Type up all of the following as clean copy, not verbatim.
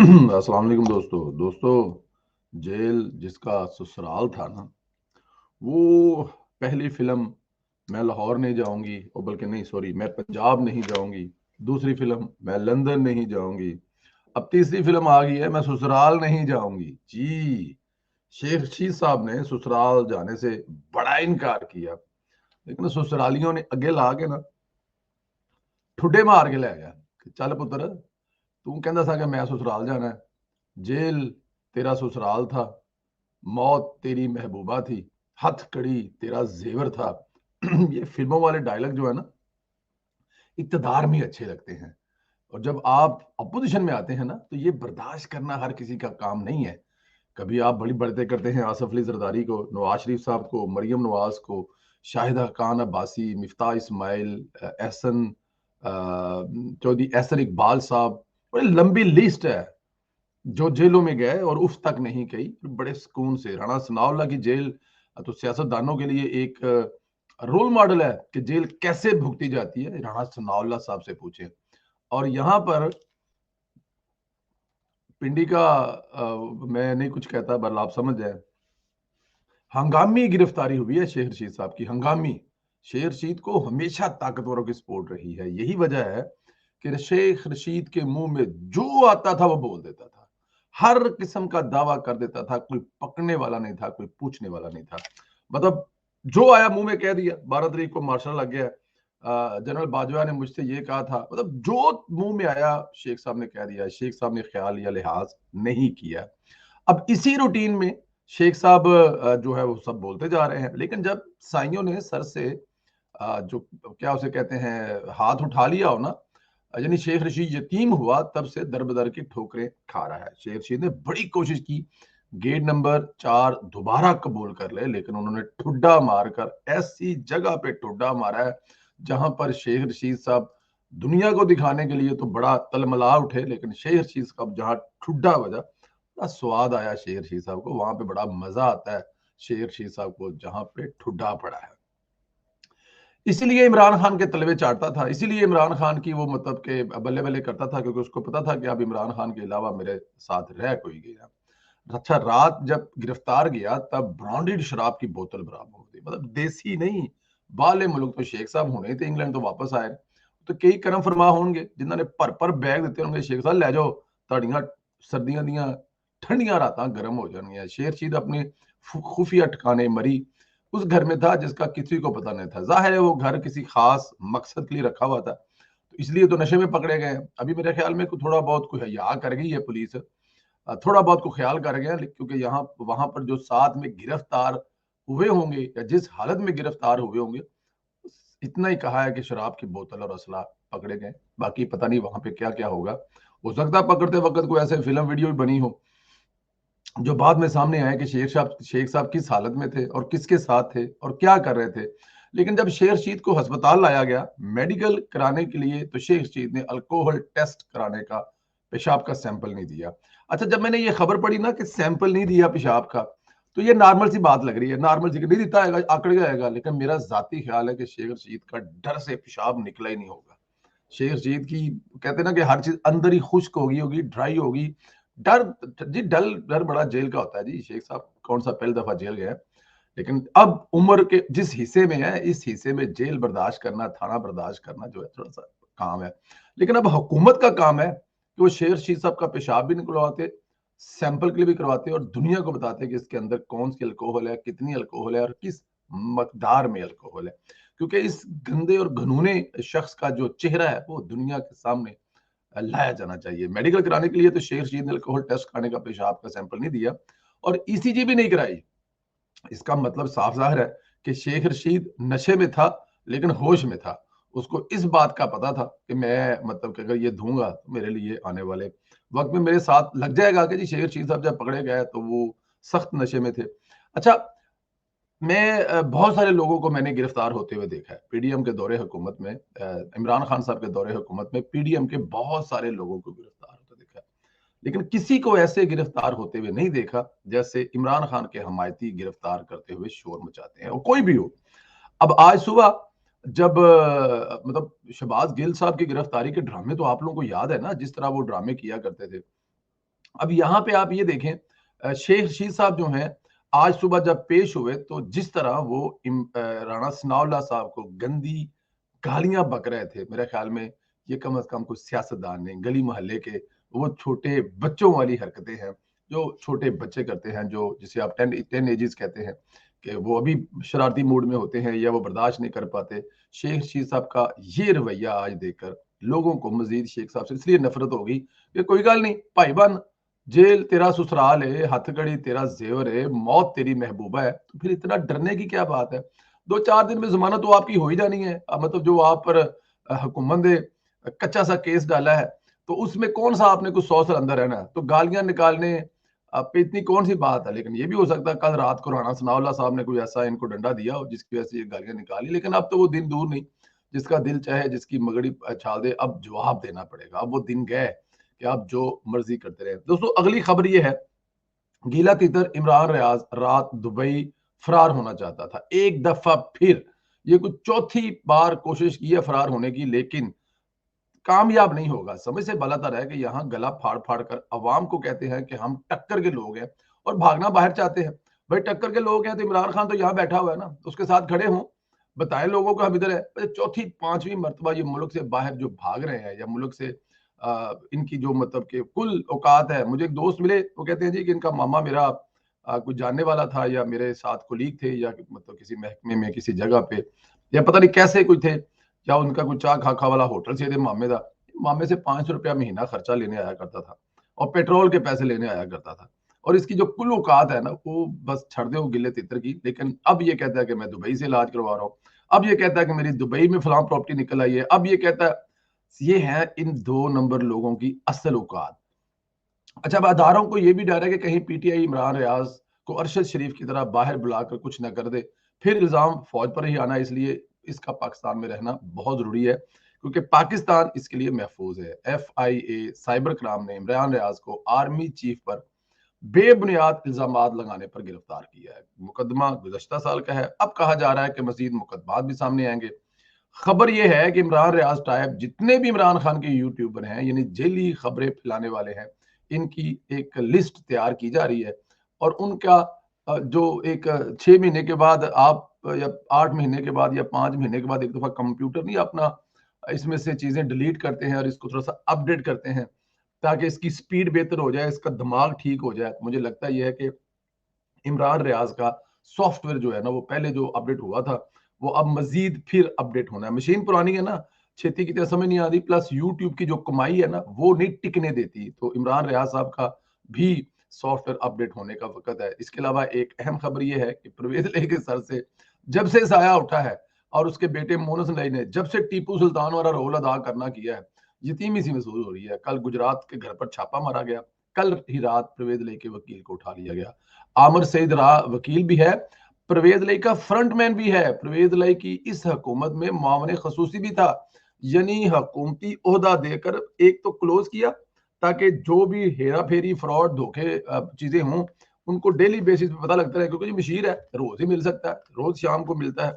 अस्सलाम वालेकुम दोस्तों। जेल जिसका ससुराल था ना, वो पहली फिल्म मैं लाहौर नहीं जाऊंगी, और बल्कि नहीं, सॉरी, मैं पंजाब नहीं जाऊंगी। दूसरी फिल्म मैं लंदन नहीं जाऊंगी। अब तीसरी फिल्म आ गई है, मैं ससुराल नहीं जाऊंगी जी। शेख रशीद साहब ने ससुराल जाने से बड़ा इनकार किया, लेकिन ससुरालियों ने अगे ला के ना ठुड्डे मार के ले गया कि चल पुत्र, तू कहता था कि मैं ससुराल जाना है। जेल तेरा ससुराल था, मौत तेरी महबूबा थी, हथकड़ी तेरा जेवर था। ये फिल्मों वाले डायलॉग जो है ना, इक़्तिदार में अच्छे लगते हैं, और जब आप अपोजिशन में आते हैं ना, तो ये बर्दाश्त करना हर किसी का काम नहीं है। कभी आप बड़ी बढ़ते करते हैं आसफ अली जरदारी को, नवाज शरीफ साहब को, मरियम नवाज को, शाहिदा खान अब्बासी, मिफ्ताह इस्माइल, एहसन चौधरी, एहसन इकबाल साहब। बड़ी लंबी लिस्ट है जो जेलों में गए और उफ तक नहीं गई, बड़े सुकून से। राणा सनाउल्लाह की जेल तो सियासतदानों के लिए एक रोल मॉडल है कि जेल कैसे भुगती जाती है, राणा सनाउल्लाह साहब से पूछे। और यहाँ पर पिंडी का मैं नहीं कुछ कहता, बल आप समझ जाए, हंगामी गिरफ्तारी हुई है शेख रशीद साहब की, हंगामी। शेख रशीद को हमेशा ताकतवरों की सपोर्ट रही है, यही वजह है कि शेख रशीद के मुंह में जो आता था वो बोल देता था, हर किस्म का दावा कर देता था, कोई पकड़ने वाला नहीं था, कोई पूछने वाला नहीं था। मतलब जो आया मुंह में कह दिया। 12 तारीख को मार्शल लग गया, जनरल बाजवा ने मुझसे ये कहा था, मतलब जो मुंह में आया शेख साहब ने कह दिया। शेख साहब ने ख्याल या लिहाज नहीं किया। अब इसी रूटीन में शेख साहब जो है वो सब बोलते जा रहे हैं, लेकिन जब साइयों ने सर से जो क्या उसे कहते हैं, हाथ उठा लिया हो ना, यानी शेख रशीद यतीम हुआ, तब से दर बदर की ठोकरें खा रहा है। शेख रशीद ने बड़ी कोशिश की गेट नंबर 4 दोबारा कबूल कर ले, लेकिन उन्होंने ठुड्डा मारकर ऐसी जगह पे ठुड्डा मारा है जहां पर शेख रशीद साहब दुनिया को दिखाने के लिए तो बड़ा तलमला उठे, लेकिन शेख रशीद साहब जहां ठुड्डा बजा, बड़ा स्वाद आया शेख रशीद साहब को। वहां पे बड़ा मजा आता है शेख रशीद साहब को जहां पे ठुड्डा पड़ा है। इसीलिए इमरान खान के तलवे चाटता था, इसीलिए इमरान खान की वो मतलब के बल्ले बल्ले करता था, क्योंकि उसको पता था कि अब इमरान खान के अलावा मेरे साथ रह कोई गया। अच्छा, रात जब गिरफ्तार गया तब ब्रांडेड शराब की बोतल बरामद हो गई, मतलब देसी नहीं, बाले मुल्क। तो शेख साहब होने थे इंग्लैंड, तो वापस आए, तो कई करम फरमा होंगे जिन्होंने पर बैग दिते होंगे, शेख साहब ले जाओ, ताड़ियां सर्दियां दियां ठंडियां रातां गर्म हो जाएंगी। शेर शीद अपने खुफिया ठिकाने मरी उस घर में था जिसका किसी को पता नहीं था। जाहिर है वो घर किसी खास मकसद के लिए रखा हुआ था, तो इसलिए तो नशे में पकड़े गए। अभी मेरे ख्याल में थोड़ा बहुत कोई हया कर गई है पुलिस, थोड़ा बहुत को ख्याल कर गया, क्योंकि यहाँ वहां पर जो साथ में गिरफ्तार हुए होंगे या जिस हालत में गिरफ्तार हुए होंगे, इतना ही कहा है कि शराब की बोतल और असला पकड़े गए। बाकी पता नहीं वहां पे क्या क्या होगा। हो सकता है पकड़ते वक्त कोई ऐसे फिल्म वीडियो भी बनी हो जो बाद में सामने आए कि शेख साहब किस हालत में थे और किसके साथ थे और क्या कर रहे थे। लेकिन जब शेख रशीद को अस्पताल लाया गया मेडिकल कराने के लिए, तो शेख रशीद ने अल्कोहल टेस्ट कराने का, पेशाब का सैंपल नहीं दिया। अच्छा, जब मैंने ये खबर पढ़ी ना कि सैंपल नहीं दिया पेशाब का, तो ये नॉर्मल सी बात लग रही है, नॉर्मल सी नहीं देता है आकड़ जाएगा, लेकिन मेरा जाती ख्याल है कि शेख रशीद का डर से पेशाब निकला ही नहीं होगा। शेख रशीद की, कहते हैं ना कि हर चीज अंदर ही खुश्क होगी होगी, ड्राई होगी। डर, जी डर डर बड़ा जेल का होता है जी। शेख साहब कौन सा पहली दफा जेल गए, लेकिन अब उम्र के जिस हिस्से में है, इस हिस्से में जेल बर्दाश्त करना, थाना बर्दाश्त करना जो है थोड़ा सा काम है। लेकिन अब हुकूमत का काम है कि वो शेर शीर साहब का पेशाब भी निकलवाते, सैंपल के लिए भी करवाते और दुनिया को बताते कि इसके अंदर कौन सी अल्कोहल है, कितनी अल्कोहल है और किस मकदार में अल्कोहल है। क्योंकि इस गंदे और घनूने शख्स का जो चेहरा है वो दुनिया के सामने लाया जाना चाहिए। मेडिकल कराने के लिए तो शेख रशीद ने अल्कोहल टेस्ट कराने का पेशाब का सैंपल नहीं दिया और ईसीजी भी नहीं कराई। इसका मतलब साफ जाहिर है कि शेख रशीद नशे में था, लेकिन होश में था। उसको इस बात का पता था कि मैं मतलब कि अगर ये दूंगा तो मेरे लिए आने वाले वक्त में मेरे साथ लग जाएगा कि जी शेख रशीद साहब जब पकड़े गए तो वो सख्त नशे में थे। अच्छा, मैं बहुत सारे लोगों को मैंने गिरफ्तार होते हुए देखा है पीडीएम के दौरे हुकूमत में, इमरान खान साहब के दौरे हुकूमत में पीडीएम के बहुत सारे लोगों को गिरफ्तार होते देखा है, लेकिन किसी को ऐसे गिरफ्तार होते हुए नहीं देखा जैसे इमरान खान के हमायती गिरफ्तार करते हुए शोर मचाते हैं, और कोई भी हो। अब आज सुबह जब मतलब शहबाज गिल साहब की गिरफ्तारी के ड्रामे तो आप लोगों को याद है ना, जिस तरह वो ड्रामे किया करते थे। अब यहाँ पे आप ये देखें, शेख रशीद साहब जो हैं, आज सुबह जब पेश हुए तो जिस तरह वो राणा सनाउल्लाह साहब को गंदी गालियां बक रहे थे, मेरे ख्याल में ये कम से कम कुछ सियासतदान ने, गली मोहल्ले के वो छोटे बच्चों वाली हरकतें हैं जो छोटे बच्चे करते हैं, जो जिसे आप टेन एजेस कहते हैं, कि वो अभी शरारती मूड में होते हैं या वो बर्दाश्त नहीं कर पाते। शेख रशीद साहब का ये रवैया आज देखकर लोगों को मजीद शेख साहब से इसलिए नफरत होगी कि कोई गल नहीं भाईबान, जेल तेरा ससुराल है, हथकड़ी तेरा जेवर है, मौत तेरी महबूबा है, तो फिर इतना डरने की क्या बात है? 2-4 दिन में जमानत तो आपकी हो ही जानी है। मतलब जो आप पर हुकूमत ने कच्चा सा केस डाला है, तो उसमें कौन सा आपने कुछ 100 साल अंदर रहना है? तो गालियां निकालने पे इतनी कौन सी बात है? लेकिन ये भी हो सकता है कल रात को राणा सनाउल्लाह साहब ने कोई ऐसा इनको डंडा दिया हो जिसकी वजह से ये गालियां निकाली। लेकिन अब तो वो दिन दूर नहीं, जिसका दिल चाहे जिसकी मगड़ी छाल दे, अब जवाब देना पड़ेगा। अब वो दिन गए कि आप जो मर्जी करते रहे। दोस्तों, अगली खबर ये है, गीला तितर इमरान रियाज रात दुबई फरार होना चाहता था। एक दफा फिर ये कुछ चौथी बार कोशिश की है फरार होने की, लेकिन कामयाब नहीं होगा। समझ से बालातर है कि यहाँ गला फाड़ फाड़ कर अवाम को कहते हैं कि हम टक्कर के लोग हैं और भागना बाहर चाहते हैं। भाई टक्कर के लोग हैं तो इमरान खान तो यहाँ बैठा हुआ है ना, उसके साथ खड़े हों, बताएं लोगों को हम इधर है। चौथी पांचवी मरतबा ये मुल्क से बाहर जो भाग रहे हैं या मुल्क से इनकी जो मतलब कि कुल औकात है। मुझे एक दोस्त मिले, वो कहते हैं जी कि इनका मामा मेरा कुछ जानने वाला था या मेरे साथ कुलीग थे या मतलब किसी महकमे में किसी जगह पे या पता नहीं कैसे कोई थे, या उनका कुछ चाह खाखा वाला होटल से थे मामे का। मामे से 500 रुपया महीना खर्चा लेने आया करता था और पेट्रोल के पैसे लेने आया करता था। और इसकी जो कुल औकात है ना, वो बस छड़ दे वो गिले तितर की। लेकिन अब ये कहता है कि मैं दुबई से इलाज करवा रहा हूँ, अब ये कहता है कि मेरी दुबई में फलां प्रॉपर्टी निकल आई है, अब ये कहता है। ये है इन 2 नंबर लोगों की असल औकात। अच्छा, अब अदारों को ये भी डर है कि कहीं पीटीआई इमरान रियाज को अरशद शरीफ की तरह बाहर बुलाकर कुछ न कर दे, फिर इल्जाम फौज पर ही आना। इसलिए इसका पाकिस्तान में रहना बहुत जरूरी है, क्योंकि पाकिस्तान इसके लिए महफूज है। FIA साइबर क्राइम ने इमरान रियाज को आर्मी चीफ पर बेबुनियाद इल्जाम लगाने पर गिरफ्तार किया है। मुकदमा गुज़श्ता साल का है। अब कहा जा रहा है कि मजीद मुकदमात भी सामने आएंगे। खबर यह है कि इमरान रियाज टाइप जितने भी इमरान खान के यूट्यूबर हैं, यानी जेली खबरें फैलाने वाले हैं, इनकी एक लिस्ट तैयार की जा रही है। और उनका जो एक 6 महीने के बाद आप या 8 महीने के बाद या 5 महीने के बाद एक दफा कंप्यूटर नहीं अपना इसमें से चीजें डिलीट करते हैं और इसको थोड़ा सा अपडेट करते हैं ताकि इसकी स्पीड बेहतर हो जाए, इसका दिमाग ठीक हो जाए। मुझे लगता है यह है कि इमरान रियाज का सॉफ्टवेयर जो है ना, वो पहले जो अपडेट हुआ था वो अब मजीद फिर अपडेट होना है। मशीन पुरानी है ना, छेती की तरह समझ नहीं आती, प्लस यूट्यूब की जो कमाई है ना वो नहीं टिकने देती। तो इमरान रियाज साहब का भी सॉफ्टवेयर अपडेट होने का वक्त है। इसके अलावा एक अहम खबर यह है कि परवेज इलाही के सर से जब से साया उठा है और उसके बेटे मोनस इलाही ने जब से टीपू सुल्तान वाला रोल अदा करना किया है, यतीमी सी महसूस हो रही है। कल गुजरात के घर पर छापा मारा गया, कल ही रात परवेज इलाही के वकील को उठा लिया गया। आमिर सईद राह वकील भी है, परवेज इलाही का फ्रंटमैन भी है। परवेज इलाही की इस हुकूमत में मामले खसूसी भी था, यानी हुकूमती ओहदा देकर एक तो क्लोज किया ताकि जो भी हेरा फेरी फ्रॉड धोखे चीजें हों उनको डेली बेसिस पे पता लगता है, क्योंकि ये मशीर है, रोज ही मिल सकता है, रोज शाम को मिलता है,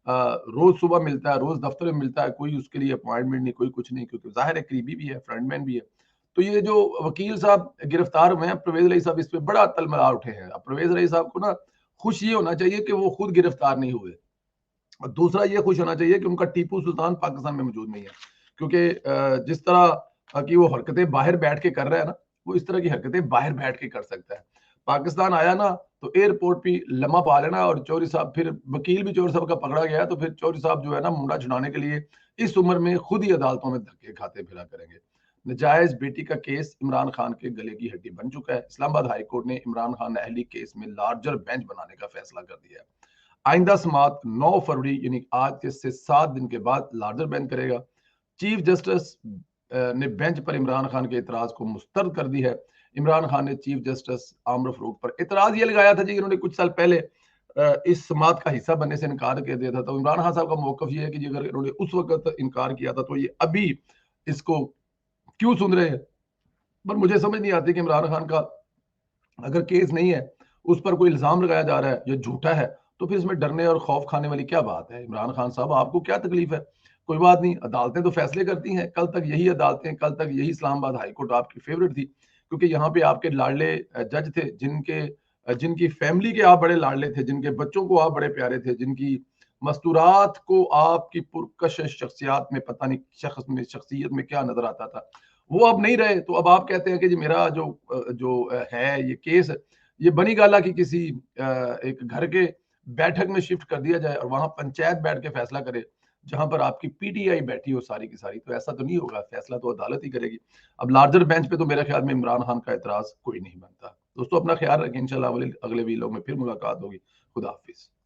रोज सुबह मिलता है, रोज दफ्तर में मिलता है, कोई उसके लिए अपॉइंटमेंट नहीं, कोई कुछ नहीं, क्योंकि जाहिर है करीबी भी है, फ्रंटमैन भी है। तो ये जो वकील साहब गिरफ्तार हुए हैं, परवेज इलाही साहब इस पे बड़ा तलमला उठे हैं। अब परवेज इलाही साहब को ना खुश ये होना चाहिए कि वो खुद गिरफ्तार नहीं हुए, और दूसरा ये खुश होना चाहिए कि उनका टीपू सुल्तान पाकिस्तान में मौजूद नहीं है। क्योंकि जिस तरह की वो हरकतें बाहर बैठ के कर रहा है ना, वो इस तरह की हरकतें बाहर बैठ के कर सकता है। पाकिस्तान आया ना तो एयरपोर्ट पे लम्हा पा लेना, और चौधरी साहब फिर वकील भी चौधरी साहब का पकड़ा गया, तो फिर चौधरी साहब जो है ना मुंडा छुड़ाने के लिए इस उम्र में खुद ही अदालतों में धक्के खाते फिरा करेंगे। नजायज बेटी का केस इमरान खान के गले की हड्डी बन चुका है। इस्लामाबाद हाई कोर्ट ने इमरान खान अहली केस में लार्जर बेंच बनाने का फैसला कर दिया है। आइंदा समात 9 फरवरी यानी आज से 7 दिन के बाद लार्जर बेंच करेगा। चीफ जस्टिस ने बेंच पर इमरान खान के इतराज को मुस्तरद कर दी है। इमरान खान ने चीफ जस्टिस आमर फरूक पर इतराज ये लगाया था जी, इन्होंने कुछ साल पहले इस समात का हिस्सा बनने से इनकार कर दिया था। तो इमरान खान साहब का मौकफ ये है कि अगर इन्होंने उस वक्त इनकार किया था तो ये अभी इसको क्यों सुन रहे हैं। पर मुझे समझ नहीं आती कि इमरान खान का अगर केस नहीं है, उस पर कोई इल्जाम लगाया जा रहा है जो झूठा है, तो फिर इसमें डरने और खौफ खाने वाली क्या बात है। इमरान खान साहब, आपको क्या तकलीफ है? कोई बात नहीं, अदालतें तो फैसले करती हैं। कल तक यही अदालतें, कल तक यही इस्लामाबाद हाई कोर्ट आपकी फेवरेट थी। क्योंकि यहाँ पे आपके लाडले जज थे, जिनकी फैमिली के आप बड़े लाडले थे, जिनके बच्चों को आप बड़े प्यारे थे, जिनकी मस्तूरात को आपकी पुरकश शख्सियत में पता नहीं शख्सियत में क्या नजर आता था, वो अब नहीं रहे। तो अब आप कहते हैं कि जी मेरा जो है ये केस, ये बनी गाला की किसी एक घर के बैठक में शिफ्ट कर दिया जाए और वहां पंचायत बैठ के फैसला करे, जहां पर आपकी पीटीआई बैठी हो सारी की सारी। तो ऐसा तो नहीं होगा, फैसला तो अदालत ही करेगी। अब लार्जर बेंच पे तो मेरे ख्याल में इमरान खान का एतराज कोई नहीं बनता। दोस्तों अपना ख्याल रखें, इंशाल्लाह अगले वीडियो में फिर मुलाकात होगी। खुदा हाफिज।